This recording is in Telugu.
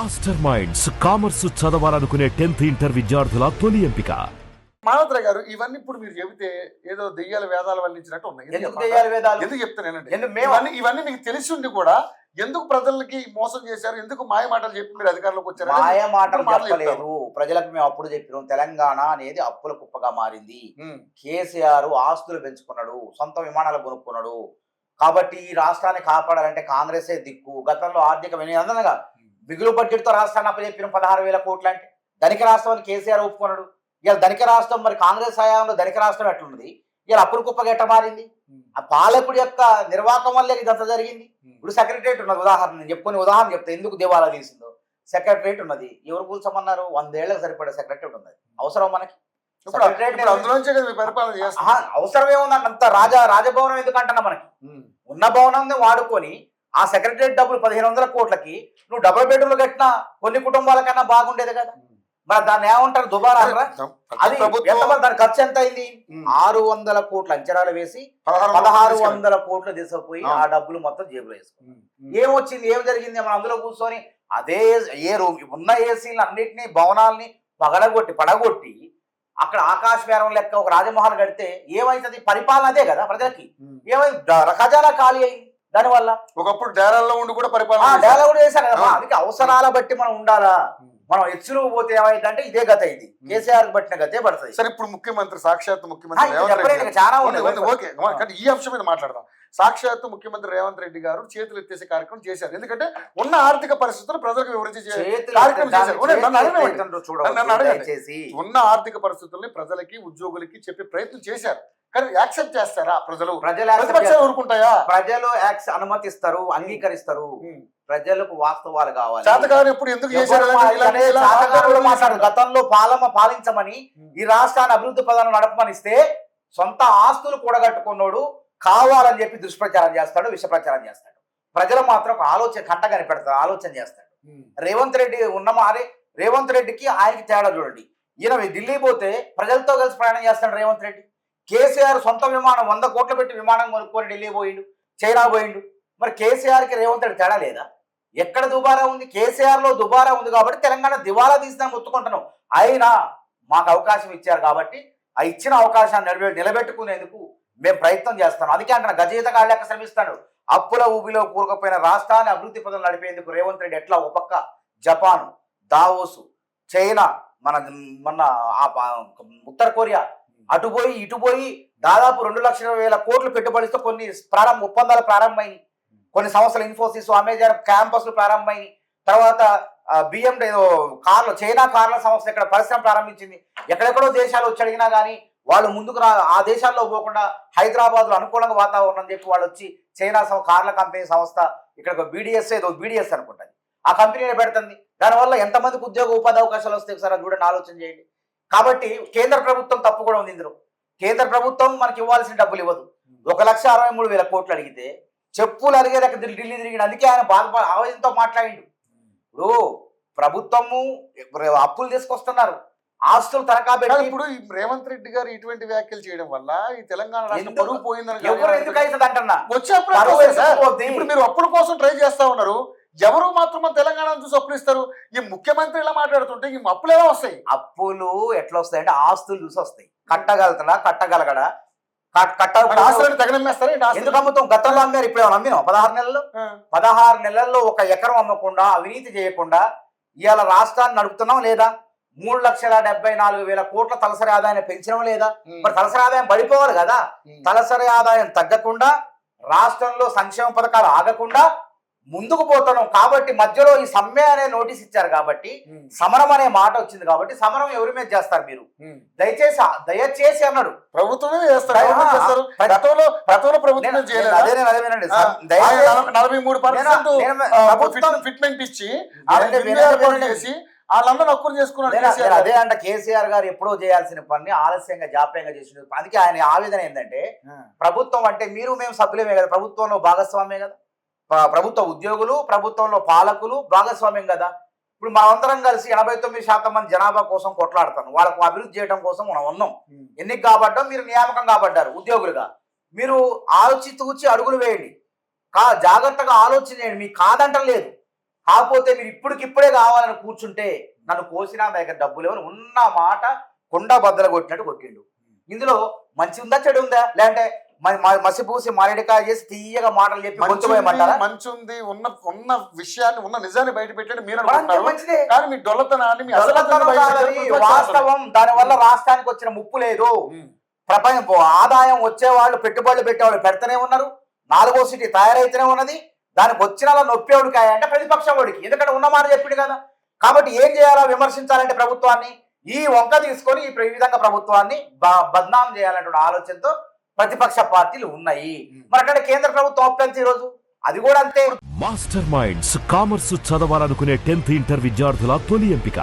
మాస్టర్ మైండ్స్ కామర్స్ చదవాలనుకునే 10th ఇంటర్ విద్యార్థుల తొలి ఎంపిక. మానవతర గారు, ఇవన్నీ ఇప్పుడు మీరు చెబితే ఏదో దెయ్యాల వేదాలు వల్లించినట్టు ఉన్నాయి. ఎందుకు దెయ్యాల వేదాలు? ఎందుకు చెప్తానండి, ఇవన్నీ మీకు తెలిసి ఉండి కూడా ఎందుకు ప్రజలకి మోసం చేశారు, ఎందుకు మాయ మాటలు చెప్పి మీరు అధికారంలోకి వచ్చారు? మాయ మాటలు చెప్పలేదు, ప్రజలకు మేము అప్పుడు చెప్పినాం. తెలంగాణ అనేది అప్పుల కుప్పగా మారింది. కేసీఆర్ ఆస్తులు పెంచుకున్నాడు, సొంత విమానాలు కొనుక్కున్నాడు. కాబట్టి ఈ రాష్ట్రాన్ని కాపాడాలంటే కాంగ్రెసే దిక్కు. గతంలో ఆర్థిక వినియోగంగా మిగులు బడ్జెట్ తో రాష్ట్రాన్ని అప్పచెప్పిన 16,000 కోట్లు అంటే ధనిక రాష్ట్రం అని కేసీఆర్ ఒప్పుకున్నాడు. ఇలా ధనిక రాష్ట్రం, మరి కాంగ్రెస్ హయాంలో ధనిక రాష్ట్రం ఎట్లున్నది, ఇలా అప్పుల కుప్పగా ఎట్ట మారింది? ఆ పాలకుడి యొక్క నిర్వాహకం వల్లే ఇదంతా జరిగింది. ఇప్పుడు సెక్రటరేట్ ఉన్నది, ఉదాహరణ నేను ఉదాహరణ చెప్తే ఎందుకు దివాలా తీసిందో. సెక్రటరేట్ ఉన్నది, ఎవరు కూల్చమన్నారు? 100 ఏళ్లకు సరిపడే సెక్రటరేట్ ఉన్నది. అవసరం మనకి? అవసరం ఏముందంటే అంత రాజభవనం ఎందుకంటున్నా? మనకి ఉన్న భవనాన్ని వాడుకొని ఆ సెక్రటరేట్ డబ్బులు 1,500 కోట్లకి నువ్వు డబుల్ బెడ్రూమ్లు కట్టినా కొన్ని కుటుంబాలకన్నా బాగుండేది కదా. మరి దాన్ని ఏమంటారు? దుబారా. అది దాని ఖర్చు ఎంత అయింది? 600 కోట్లు అంచనాలు వేసి 1,600 కోట్లు తీసుకుపోయి ఆ డబ్బులు మొత్తం జేబులో వేసుకున్నాం. ఏమొచ్చింది, ఏం జరిగింది? మనం అందులో కూర్చొని అదే ఉన్న ఏసీలు అన్నిటినీ భవనాల్ని పడగొట్టి అక్కడ ఆకాశవేరం లెక్క ఒక రాజమహల్ కడితే ఏమైతుంది? పరిపాలన అదే కదా ప్రజలకి. ఏమైంది? ఖజానా ఖాళీ అయింది. దానివల్ల ఒకప్పుడు డేరాల్లో ఉండి కూడా పరిపాలన డేరా కూడా చేశారు కదా. అందుకే అవసరాల బట్టి మనం ఉండాలా. మనం ఎచ్చులు పోతే ఏమైందంటే ఇదే గత, ఇది కేసీఆర్ పట్టిన గతే పడుతుంది. సరే, ఇప్పుడు ముఖ్యమంత్రి, సాక్షాత్ ముఖ్యమంత్రి చాలా ఓకే, కానీ ఈ అంశం మీద మాట్లాడదాం. సాక్షాత్ ముఖ్యమంత్రి రేవంత్ రెడ్డి గారు చేతులు ఎత్తేసే కార్యక్రమం చేశారు. ఎందుకంటే ఉన్న ఆర్థిక పరిస్థితులు ప్రజలకు వివరించి ఉన్న ఆర్థిక పరిస్థితుల్ని ప్రజలకి, ఉద్యోగులకి చెప్పే ప్రయత్నం చేశారు. కానీ యాక్సెప్ట్ చేస్తారా ప్రజలు? ఊరుకుంటాయా? ప్రజలు అనుమతిస్తారు, అంగీకరిస్తారు. ప్రజలకు వాస్తవాలు కావాలి. చేతకాని ఎందుకు చేశారు? గతంలో పాలించమని ఈ రాష్ట్రాన్ని అభివృద్ధి పదాలను నడపమనిస్తే సొంత ఆస్తులు కూడగట్టుకున్నాడు కావాలని చెప్పి దుష్ప్రచారం చేస్తాడు, విష ప్రచారం చేస్తాడు. ప్రజలు మాత్రం ఒక ఆలోచన కంట కనిపెడతారు, ఆలోచన చేస్తాడు. రేవంత్ రెడ్డి రేవంత్ రెడ్డికి ఆయనకి తేడా చూడండి. ఈయన ఢిల్లీ పోతే ప్రజలతో కలిసి ప్రయాణం చేస్తాడు రేవంత్ రెడ్డి. కేసీఆర్ సొంత విమానం 100 కోట్లు పెట్టి విమానం కొనుక్కొని ఢిల్లీ పోయిండు, చైనా పోయిండు. మరి కేసీఆర్కి రేవంత్ రెడ్డి తేడా లేదా? ఎక్కడ దుబారా ఉంది? కేసీఆర్ లో దుబారా ఉంది కాబట్టి తెలంగాణ దివాలా తీసినా ఒత్తుకుంటున్నాం. అయినా మాకు అవకాశం ఇచ్చారు కాబట్టి ఆ ఇచ్చిన అవకాశాన్ని నిలబెట్టుకునేందుకు మేము ప్రయత్నం చేస్తాం. అందుకే అంటున్నా, గజయితగా లెక్క శ్రమిస్తాడు. అప్పుల ఊబిలో కూరుకుపోయిన రాష్ట్రాన్ని అభివృద్ధి పదం నడిపేందుకు రేవంత్ రెడ్డి ఎట్లా ఒక పక్క జపాన్, దావోసు, చైనా, మన ఉత్తర కొరియా అటుపోయి ఇటుపోయి దాదాపు 2,00,000 కోట్లు పెట్టుబడితో కొన్ని ఒప్పందాలు ప్రారంభమైంది. కొన్ని సంవత్సరాలు ఇన్ఫోసిస్, అమెజాన్ క్యాంపస్లు ప్రారంభమైంది. తర్వాత BMW కార్లు, చైనా కార్ల సంస్థ ఇక్కడ పరిశ్రమ ప్రారంభించింది. ఎక్కడెక్కడో దేశాలు వచ్చి అడిగినా కానీ వాళ్ళు ముందుకు ఆ దేశాల్లో పోకుండా హైదరాబాద్లో అనుకూలంగా వాతావరణం చెప్పి వాళ్ళు వచ్చి చైనా కార్ల కంపెనీ సంస్థ ఇక్కడ BDS అనుకుంటుంది, ఆ కంపెనీని పెడుతుంది. దానివల్ల ఎంతమందికి ఉపాధి అవకాశాలు వస్తాయి సార్ చూడండి, ఆలోచన చేయండి. కాబట్టి కేంద్ర ప్రభుత్వం తప్పు కూడా ఉంది ఇందులో. కేంద్ర ప్రభుత్వం మనకి ఇవ్వాల్సిన డబ్బులు ఇవ్వదు. 1,63,000 కోట్లు అడిగితే చెప్పులు అడిగేదాకా ఢిల్లీ తిరిగి. అందుకే ఆయన ఆవేదనతో మాట్లాడిండు. ఇప్పుడు ప్రభుత్వము అప్పులు తీసుకొస్తున్నారు, ఆస్తులు తనఖా పెట్టి. ఇప్పుడు రేవంత్ రెడ్డి గారు ఇటువంటి వ్యాఖ్యలు చేయడం వల్ల ఈ తెలంగాణ రాష్ట్రం పరువు పోయిందని ఎవరు ఎందుకు అవుతుంది అంటున్నా. ఇప్పుడు మీరు అప్పుల కోసం ట్రై చేస్తా ఉన్నారు. ఎవరు మాత్రం తెలంగాణ చూసి అప్పులు ఇస్తారు? ఈ ముఖ్యమంత్రి ఇలా మాట్లాడుతుంటే ఈ అప్పులు ఎలా వస్తాయి? అప్పులు ఎట్లా వస్తాయి అంటే ఆస్తులు చూసి వస్తాయి. కట్టగలగడా? ఎందుకు అమ్ముతాం? గతంలో అమ్మారు, ఇప్పుడు ఏమైనా అమ్మినాం? 16 నెలల్లో 1 ఎకరం అమ్మకుండా, అవినీతి చేయకుండా ఇవాళ రాష్ట్రాన్ని నడుపుతున్నాం లేదా? 3,74,000 కోట్ల తలసరి ఆదాయాన్ని పెంచడం లేదా? మరి తలసరి ఆదాయం పడిపోవాలి కదా. తలసరి ఆదాయం తగ్గకుండా, రాష్ట్రంలో సంక్షేమ పథకాలు ఆగకుండా ముందుకు పోతున్నాం. కాబట్టి మధ్యలో ఈ సమ్మె అనే నోటీస్ ఇచ్చారు కాబట్టి, సమరం అనే మాట వచ్చింది కాబట్టి, సమరం ఎవరి మీద చేస్తారు మీరు? దయచేసి అన్నాడు. ప్రభుత్వమే చేస్తారు. ఫిట్మెంట్ ఇచ్చి వాళ్ళందరూ నక్కులు చేసుకున్నారు. అదే అంట కేసీఆర్ గారు ఎప్పుడో చేయాల్సిన పని ఆలస్యంగా, జాప్యంగా చేసిన. అందుకే ఆయన ఆవేదన ఏంటంటే, ప్రభుత్వం అంటే మేము సభ్యులమే కదా, ప్రభుత్వంలో భాగస్వామ్యమే కదా, ప్రభుత్వ ఉద్యోగులు, ప్రభుత్వంలో పాలకులు భాగస్వామ్యం కదా. ఇప్పుడు మనమందరం కలిసి 89% మంది జనాభా కోసం కొట్లాడతాను, వాళ్ళకు అభివృద్ధి చేయడం కోసం మనం ఉన్నాం. ఎన్నిక కాబడ్డాం, మీరు నియామకం కాబడ్డారు ఉద్యోగులుగా. మీరు ఆలోచించి అడుగులు వేయండి, జాగ్రత్తగా ఆలోచన చేయండి. మీకు కాదంటం లేదు. కాకపోతే మీరు ఇప్పటికిప్పుడే కావాలని కూర్చుంటే నన్ను కోసినా నా దగ్గర డబ్బులు ఎవరు ఉన్న మాట కొండా బద్దలు కొట్టినట్టు కొట్టిండు. ఇందులో మంచి ఉందా చెడు ఉందా, లేదంటే మసిపూసి మారేడికాయ చేసి తీయగా మాటలు చెప్పి గొంతుపోయమంటారా? మంచి ఉంది, ఉన్న విషయాన్ని ఉన్న నిజాన్ని బయట పెట్టండి మీరు మంచిదే, కానీ మీ డొల్లతనాన్ని మీ వాస్తవం. దాని వల్ల రాష్ట్రానికి వచ్చిన ముప్పు లేదు. ప్రపంచ ఆదాయం వచ్చేవాళ్ళు పెట్టుబడులు పెట్టేవాళ్ళు పెడతానే ఉన్నారు, 4వ సిటీ తయారైతేనే ఉన్నది. దానికి వచ్చిన నొప్పేవాడికాయ అంటే ప్రతిపక్షం వాడికి, ఎందుకంటే ఉన్నమాట చెప్పిండు కదా. కాబట్టి ఏం చేయాలో విమర్శించాలంటే ప్రభుత్వాన్ని ఈ వంక తీసుకొని ఈ విధంగా ప్రభుత్వాన్ని బద్నాం చేయాలనే ఆలోచనతో ప్రతిపక్ష పార్టీలు ఉన్నాయి. మరి అక్కడ కేంద్ర ప్రభుత్వం ఒప్పించి ఈరోజు అది కూడా అంతే. మాస్టర్ మైండ్స్ కామర్స్ చదవాలనుకునే 10th ఇంటర్ విద్యార్థుల తొలి ఎంపిక